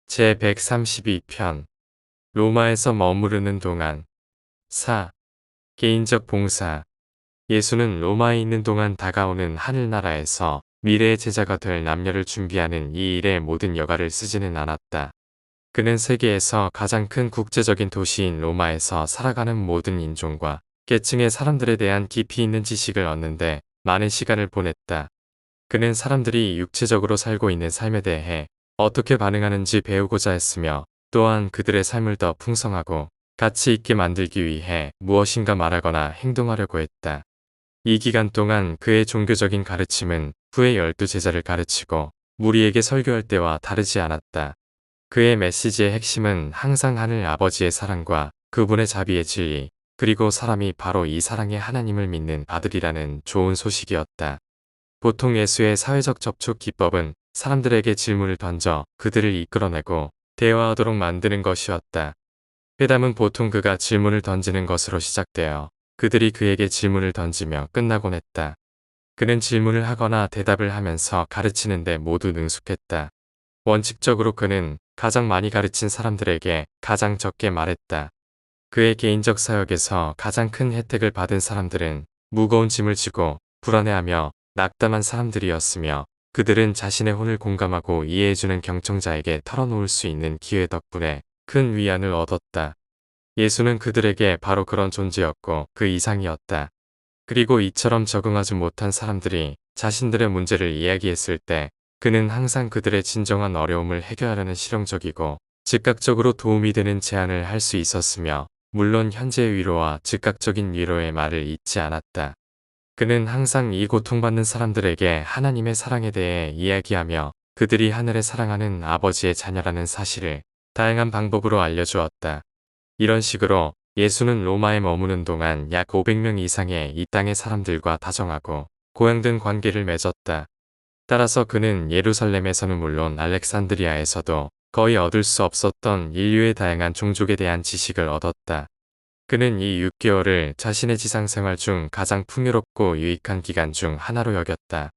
제132편 로마에서 머무르는 동안 4. 개인적 봉사. 예수는 로마에 있는 동안 다가오는 하늘나라에서 미래의 제자가 될 남녀를 준비하는 이 일에 모든 여가를 쓰지는 않았다. 그는 세계에서 가장 큰 국제적인 도시인 로마에서 살아가는 모든 인종과 계층의 사람들에 대한 깊이 있는 지식을 얻는데 많은 시간을 보냈다. 그는 사람들이 육체적으로 살고 있는 삶에 대해 어떻게 반응하는지 배우고자 했으며 또한 그들의 삶을 더 풍성하고 가치 있게 만들기 위해 무엇인가 말하거나 행동하려고 했다. 이 기간 동안 그의 종교적인 가르침은 후의 12제자를 가르치고 무리에게 설교할 때와 다르지 않았다. 그의 메시지의 핵심은 항상 하늘 아버지의 사랑과 그분의 자비의 진리, 그리고 사람이 바로 이 사랑의 하나님을 믿는 아들이라는 좋은 소식이었다. 보통 예수의 사회적 접촉 기법은 사람들에게 질문을 던져 그들을 이끌어내고 대화하도록 만드는 것이었다. 회담은 보통 그가 질문을 던지는 것으로 시작되어 그들이 그에게 질문을 던지며 끝나곤 했다. 그는 질문을 하거나 대답을 하면서 가르치는데 모두 능숙했다. 원칙적으로 그는 가장 많이 가르친 사람들에게 가장 적게 말했다. 그의 개인적 사역에서 가장 큰 혜택을 받은 사람들은 무거운 짐을 지고 불안해하며 낙담한 사람들이었으며 그들은 자신의 혼을 공감하고 이해해주는 경청자에게 털어놓을 수 있는 기회 덕분에 큰 위안을 얻었다. 예수는 그들에게 바로 그런 존재였고 그 이상이었다. 그리고 이처럼 적응하지 못한 사람들이 자신들의 문제를 이야기했을 때 그는 항상 그들의 진정한 어려움을 해결하려는 실용적이고 즉각적으로 도움이 되는 제안을 할 수 있었으며 물론 현재의 위로와 즉각적인 위로의 말을 잊지 않았다. 그는 항상 이 고통받는 사람들에게 하나님의 사랑에 대해 이야기하며 그들이 하늘에 사랑하는 아버지의 자녀라는 사실을 다양한 방법으로 알려주었다. 이런 식으로 예수는 로마에 머무는 동안 약 500명 이상의 이 땅의 사람들과 다정하고 고향된 관계를 맺었다. 따라서 그는 예루살렘에서는 물론 알렉산드리아에서도 거의 얻을 수 없었던 인류의 다양한 종족에 대한 지식을 얻었다. 그는 이 6개월을 자신의 지상생활 중 가장 풍요롭고 유익한 기간 중 하나로 여겼다.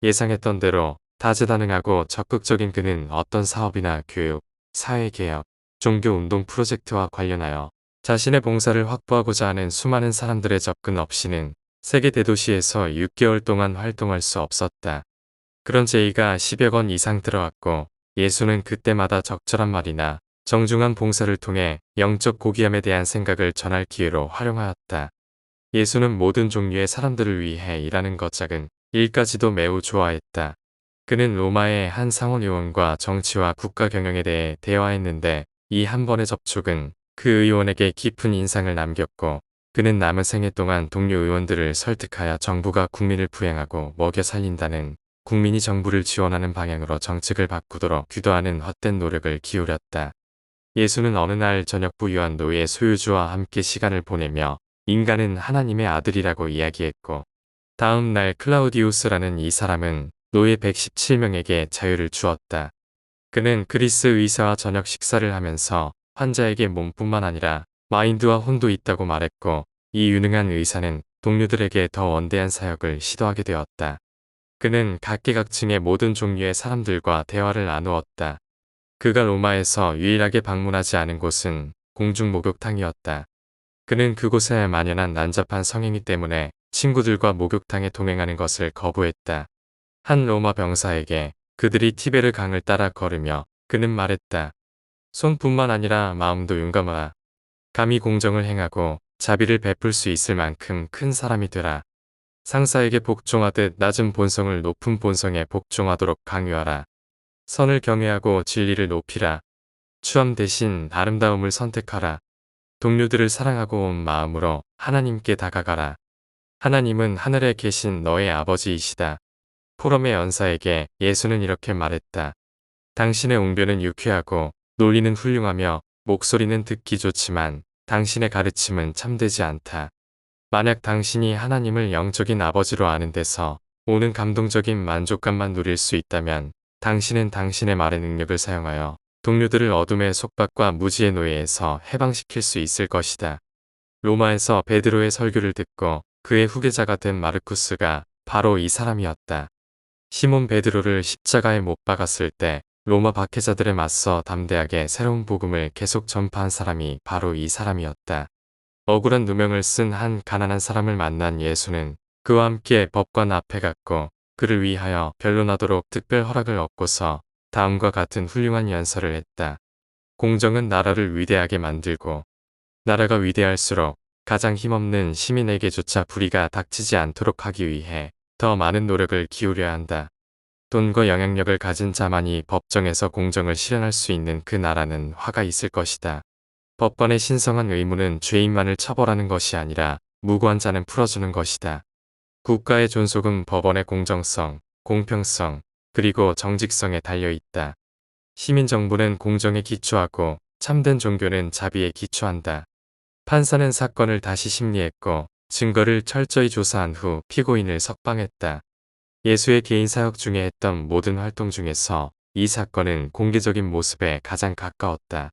예상했던 대로 다재다능하고 적극적인 그는 어떤 사업이나 교육, 사회개혁, 종교운동 프로젝트와 관련하여 자신의 봉사를 확보하고자 하는 수많은 사람들의 접근 없이는 세계 대도시에서 6개월 동안 활동할 수 없었다. 그런 제의가 10여 건 이상 들어왔고 예수는 그때마다 적절한 말이나 정중한 봉사를 통해 영적 고귀함에 대한 생각을 전할 기회로 활용하였다. 예수는 모든 종류의 사람들을 위해 일하는 것 작은 일까지도 매우 좋아했다. 그는 로마의 한 상원 의원과 정치와 국가 경영에 대해 대화했는데 이 한 번의 접촉은 그 의원에게 깊은 인상을 남겼고 그는 남은 생애 동안 동료 의원들을 설득하여 정부가 국민을 부양하고 먹여 살린다는 국민이 정부를 지원하는 방향으로 정책을 바꾸도록 규도하는 헛된 노력을 기울였다. 예수는 어느 날 저녁부 유한도의 소유주와 함께 시간을 보내며 인간은 하나님의 아들이라고 이야기했고 다음 날 클라우디우스라는 이 사람은 노예 117명에게 자유를 주었다. 그는 그리스 의사와 저녁 식사를 하면서 환자에게 몸뿐만 아니라 마인드와 혼도 있다고 말했고 이 유능한 의사는 동료들에게 더 원대한 사역을 시도하게 되었다. 그는 각계각층의 모든 종류의 사람들과 대화를 나누었다. 그가 로마에서 유일하게 방문하지 않은 곳은 공중 목욕탕이었다. 그는 그곳에 만연한 난잡한 성행위 때문에 친구들과 목욕탕에 동행하는 것을 거부했다. 한 로마 병사에게 그들이 티베르 강을 따라 걸으며 그는 말했다. 손뿐만 아니라 마음도 용감하라. 감히 공정을 행하고 자비를 베풀 수 있을 만큼 큰 사람이 되라. 상사에게 복종하듯 낮은 본성을 높은 본성에 복종하도록 강요하라. 선을 경외하고 진리를 높이라. 추함 대신 아름다움을 선택하라. 동료들을 사랑하고 온 마음으로 하나님께 다가가라. 하나님은 하늘에 계신 너의 아버지이시다. 포럼의 연사에게 예수는 이렇게 말했다. 당신의 웅변은 유쾌하고 논리는 훌륭하며 목소리는 듣기 좋지만 당신의 가르침은 참되지 않다. 만약 당신이 하나님을 영적인 아버지로 아는 데서 오는 감동적인 만족감만 누릴 수 있다면 당신은 당신의 말의 능력을 사용하여 동료들을 어둠의 속박과 무지의 노예에서 해방시킬 수 있을 것이다. 로마에서 베드로의 설교를 듣고 그의 후계자가 된 마르쿠스가 바로 이 사람이었다. 시몬 베드로를 십자가에 못 박았을 때 로마 박해자들에 맞서 담대하게 새로운 복음을 계속 전파한 사람이 바로 이 사람이었다. 억울한 누명을 쓴 한 가난한 사람을 만난 예수는 그와 함께 법관 앞에 갔고 그를 위하여 변론하도록 특별 허락을 얻고서 다음과 같은 훌륭한 연설을 했다. 공정은 나라를 위대하게 만들고 나라가 위대할수록 가장 힘없는 시민에게조차 불의가 닥치지 않도록 하기 위해 더 많은 노력을 기울여야 한다. 돈과 영향력을 가진 자만이 법정에서 공정을 실현할 수 있는 그 나라는 화가 있을 것이다. 법관의 신성한 의무는 죄인만을 처벌하는 것이 아니라 무고한 자는 풀어주는 것이다. 국가의 존속은 법원의 공정성, 공평성, 그리고 정직성에 달려있다. 시민정부는 공정에 기초하고 참된 종교는 자비에 기초한다. 판사는 사건을 다시 심리했고 증거를 철저히 조사한 후 피고인을 석방했다. 예수의 개인 사역 중에 했던 모든 활동 중에서 이 사건은 공개적인 모습에 가장 가까웠다.